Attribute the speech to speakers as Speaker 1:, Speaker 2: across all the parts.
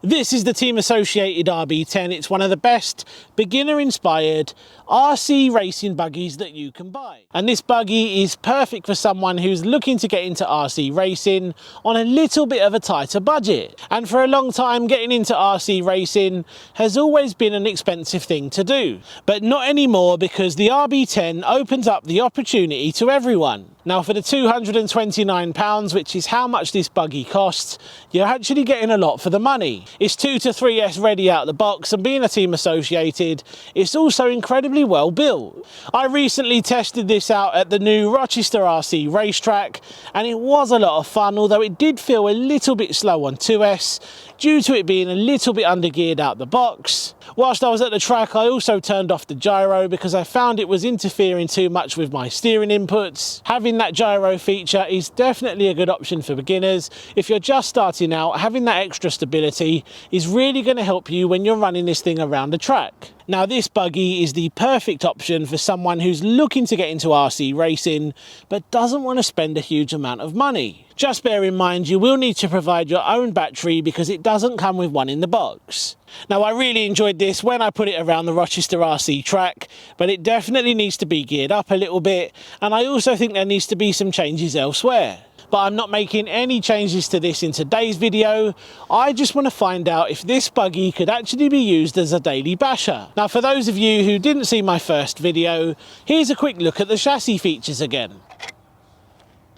Speaker 1: This is the Team Associated RB10. It's one of the best beginner-inspired RC racing buggies that you can buy. And this buggy is perfect for someone who's looking to get into RC racing on a little bit of a tighter budget. And for a long time, getting into RC racing has always been an expensive thing to do. But not anymore, because the RB10 opens up the opportunity to everyone. Now, for the £229, which is how much this buggy costs, you're actually getting a lot for the money. It's 2 to 3S ready out the box, and being a Team Associated, it's also incredibly well built. I recently tested this out at the new RochesterRC racetrack, and it was a lot of fun, although it did feel a little bit slow on 2S, due to it being a little bit undergeared out the box. Whilst I was at the track, I also turned off the gyro because I found it was interfering too much with my steering inputs. Having that gyro feature is definitely a good option for beginners. If you're just starting out, having that extra stability is really going to help you when you're running this thing around the track. Now, this buggy is the perfect option for someone who's looking to get into RC racing but doesn't want to spend a huge amount of money. Just bear in mind you will need to provide your own battery because it doesn't come with one in the box. Now, I really enjoyed this when I put it around the Rochester RC track, but it definitely needs to be geared up a little bit, and I also think there needs to be some changes elsewhere. But I'm not making any changes to this in today's video. I just want to find out if this buggy could actually be used as a daily basher. Now, for those of you who didn't see my first video, here's a quick look at the chassis features again.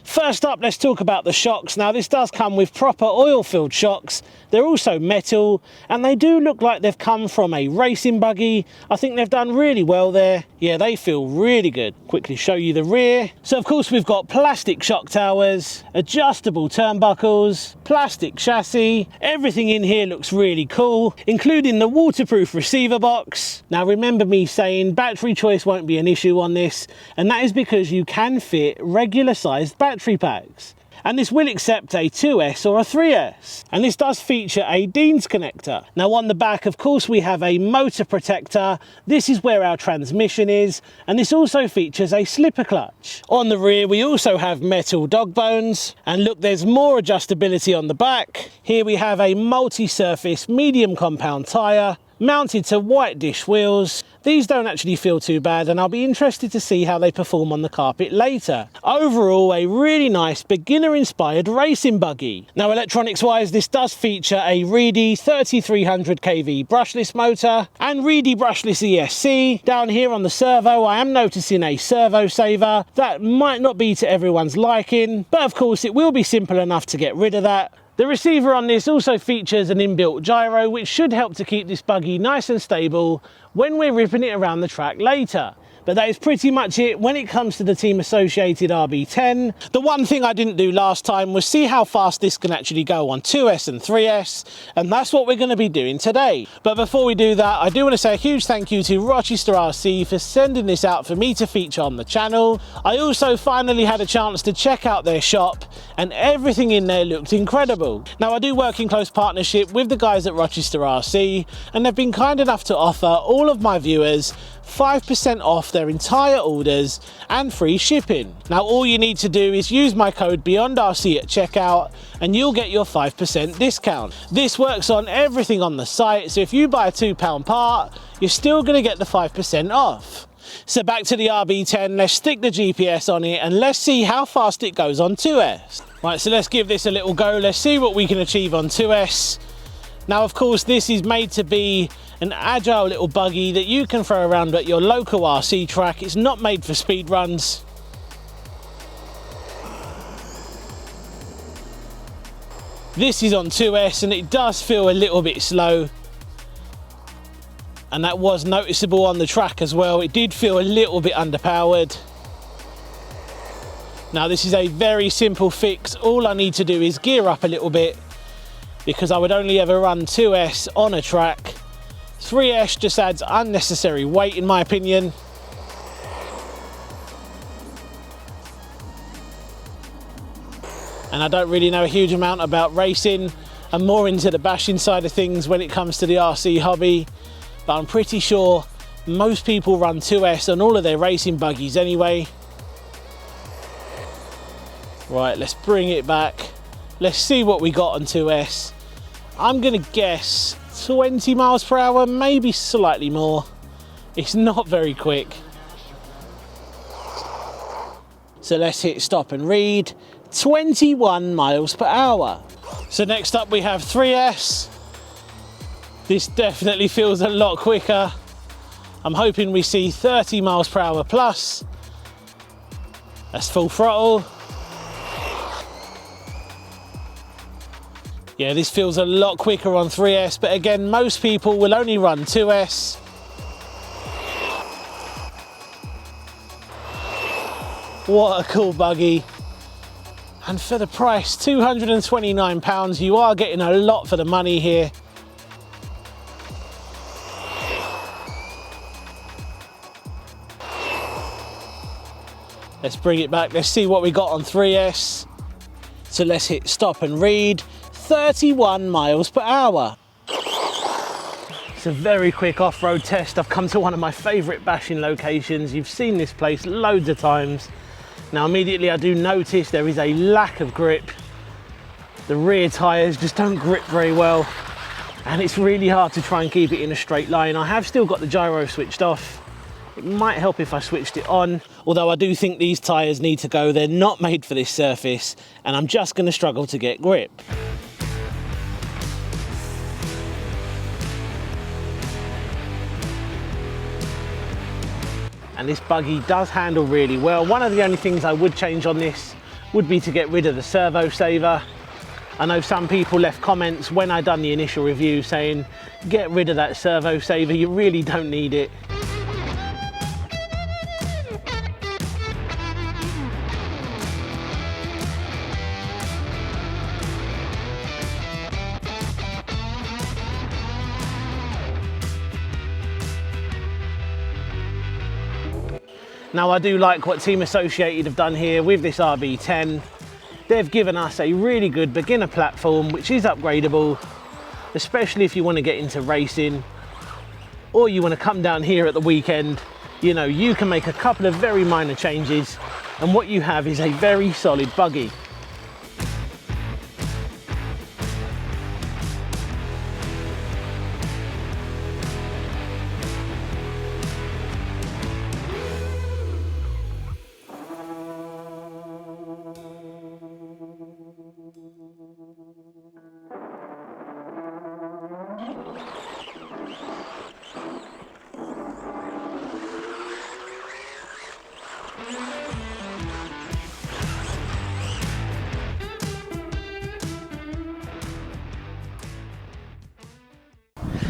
Speaker 1: First up, let's talk about the shocks. Now, this does come with proper oil-filled shocks. They're also metal, and they do look like they've come from a racing buggy. I think they've done really well there. Yeah, they feel really good. Quickly show you the rear. So, of course, we've got plastic shock towers, adjustable turnbuckles, plastic chassis. Everything in here looks really cool, including the waterproof receiver box. Now, remember me saying battery choice won't be an issue on this, and that is because you can fit regular-sized battery packs. And this will accept a 2S or a 3S. And this does feature a Dean's connector. Now, on the back, of course, we have a motor protector. This is where our transmission is. And this also features a slipper clutch. On the rear, we also have metal dog bones. And look, there's more adjustability on the back. Here we have a multi-surface medium compound tyre mounted to white dish wheels. These don't actually feel too bad, and I'll be interested to see how they perform on the carpet later. Overall, a really nice beginner-inspired racing buggy. Now, electronics-wise, this does feature a Reedy 3300 kV brushless motor and Reedy brushless ESC. Down here on the servo, I am noticing a servo saver. That might not be to everyone's liking, but of course it will be simple enough to get rid of that. The receiver on this also features an inbuilt gyro, which should help to keep this buggy nice and stable when we're ripping it around the track later. But that is pretty much it when it comes to the Team Associated RB10. The one thing I didn't do last time was see how fast this can actually go on 2S and 3S, and that's what we're going to be doing today. But before we do that, I do want to say a huge thank you to RochesterRC for sending this out for me to feature on the channel. I also finally had a chance to check out their shop, and everything in there looked incredible. Now, I do work in close partnership with the guys at RochesterRC, and they've been kind enough to offer all of my viewers 5% off their entire orders and free shipping. Now, all you need to do is use my code beyondRC at checkout and you'll get your 5% discount. This works on everything on the site, so if you buy a £2 part, you're still going to get the 5% off. So back to the RB10, let's stick the GPS on it and let's see how fast it goes on 2S. Right, so let's give this a little go. Let's see what we can achieve on 2S. Now, of course, this is made to be an agile little buggy that you can throw around at your local RC track. It's not made for speed runs. This is on 2S and it does feel a little bit slow. And that was noticeable on the track as well. It did feel a little bit underpowered. Now, this is a very simple fix. All I need to do is gear up a little bit, because I would only ever run 2S on a track. 3S just adds unnecessary weight, in my opinion. And I don't really know a huge amount about racing. I'm more into the bashing side of things when it comes to the RC hobby. But I'm pretty sure most people run 2S on all of their racing buggies anyway. Right, let's bring it back. Let's see what we got on 2S. I'm gonna guess 20 miles per hour, maybe slightly more. It's not very quick. So let's hit stop and read. 21 miles per hour. So next up we have 3S. This definitely feels a lot quicker. I'm hoping we see 30 miles per hour plus. That's full throttle. Yeah, this feels a lot quicker on 3S, but again, most people will only run 2S. What a cool buggy. And for the price, £229, you are getting a lot for the money here. Let's bring it back. Let's see what we got on 3S. So let's hit stop and read. 31 miles per hour. It's a very quick off-road test. I've come to one of my favourite bashing locations. You've seen this place loads of times. Now immediately I do notice there is a lack of grip. The rear tyres just don't grip very well, and it's really hard to try and keep it in a straight line. I have still got the gyro switched off. It might help if I switched it on, although I do think these tyres need to go. They're not made for this surface, and I'm just going to struggle to get grip. And this buggy does handle really well. One of the only things I would change on this would be to get rid of the servo saver. I know some people left comments when I done the initial review saying, get rid of that servo saver, you really don't need it. Now I do like what Team Associated have done here with this RB10. They've given us a really good beginner platform which is upgradable, especially if you want to get into racing or you want to come down here at the weekend. You know, you can make a couple of very minor changes and what you have is a very solid buggy.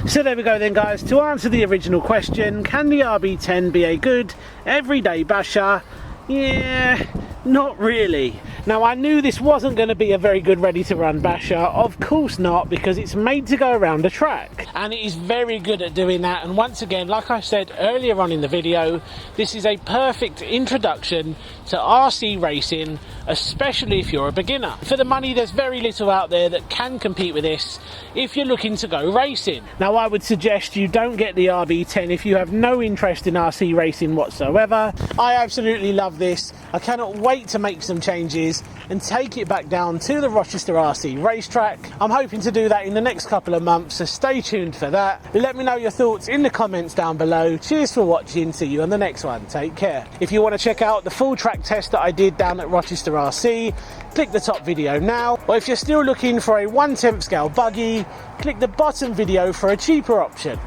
Speaker 1: So there we go then guys, to answer the original question, can the RB10 be a good everyday basher? Yeah, not really. Now I knew this wasn't going to be a very good ready to run basher, of course not, because it's made to go around a track and it is very good at doing that. And once again, like I said earlier on in the video, this is a perfect introduction to RC racing, especially if you're a beginner. For the money, there's very little out there that can compete with this if you're looking to go racing. Now I would suggest you don't get the RB10 if you have no interest in RC racing whatsoever. I absolutely love this. I cannot wait to make some changes and take it back down to the Rochester RC racetrack. I'm hoping to do that in the next couple of months, so stay tuned for that. Let me know your thoughts in the comments down below. Cheers for watching, see you on the next one, take care. If you want to check out the full track test that I did down at Rochester RC, click the top video now, or if you're still looking for a 1/10 scale buggy, click the bottom video for a cheaper option.